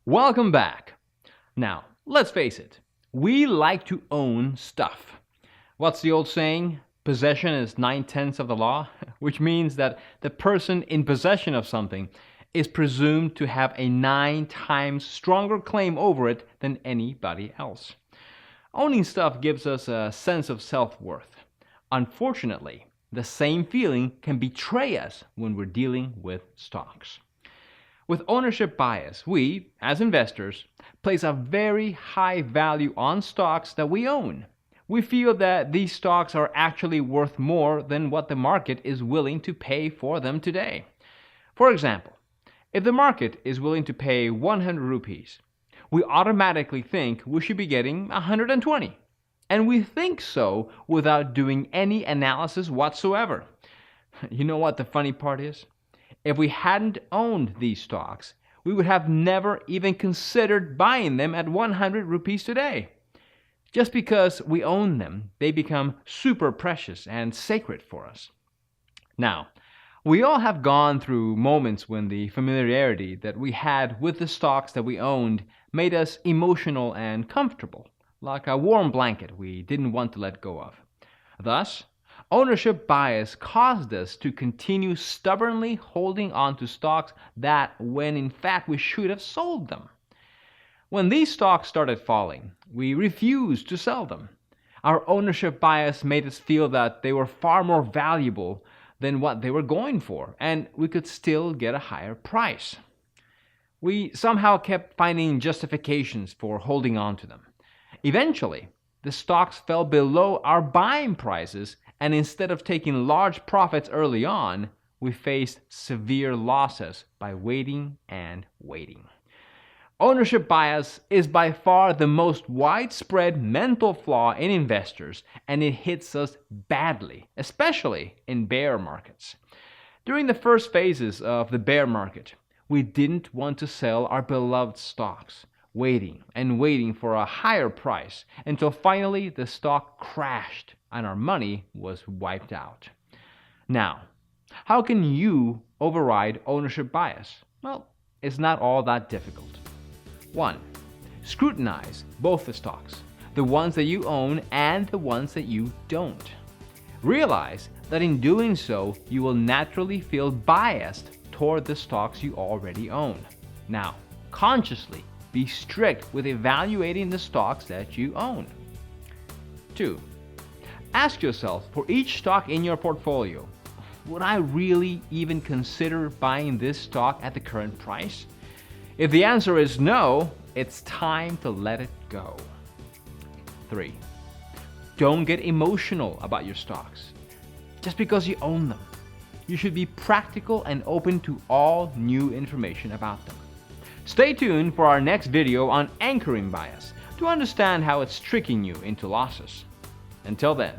Welcome back. Now, let's face it, we like to own stuff. What's the old saying? Possession is 9/10 of the law, which means that the person in possession of something is presumed to have a 9 times stronger claim over it than anybody else. Owning stuff gives us a sense of self-worth. Unfortunately, the same feeling can betray us when we're dealing with stocks. With ownership bias, we, as investors, place a very high value on stocks that we own. We feel that these stocks are actually worth more than what the market is willing to pay for them today. For example, if the market is willing to pay 100 rupees, we automatically think we should be getting 120. And we think so without doing any analysis whatsoever. You know what the funny part is? If we hadn't owned these stocks, we would have never even considered buying them at 100 rupees today. Just because we own them, they become super precious and sacred for us. Now, we all have gone through moments when the familiarity that we had with the stocks that we owned made us emotional and comfortable, like a warm blanket we didn't want to let go of. Thus, ownership bias caused us to continue stubbornly holding on to stocks that when in fact we should have sold them. When these stocks started falling, we refused to sell them. Our ownership bias made us feel that they were far more valuable than what they were going for, and we could still get a higher price. We somehow kept finding justifications for holding on to them. Eventually, the stocks fell below our buying prices, and instead of taking large profits early on, we faced severe losses by waiting and waiting. Ownership bias is by far the most widespread mental flaw in investors, and it hits us badly, especially in bear markets. During the first phases of the bear market, we didn't want to sell our beloved stocks, waiting and waiting for a higher price until finally the stock crashed and our money was wiped out. Now, how can you override ownership bias? Well, it's not all that difficult. 1. Scrutinize both the stocks, the ones that you own and the ones that you don't. Realize that in doing so, you will naturally feel biased toward the stocks you already own. Now, consciously be strict with evaluating the stocks that you own. 2. Ask yourself for each stock in your portfolio, would I really even consider buying this stock at the current price? If the answer is no, it's time to let it go. 3. Don't get emotional about your stocks just because you own them. You should be practical and open to all new information about them. Stay tuned for our next video on anchoring bias to understand how it's tricking you into losses. Until then,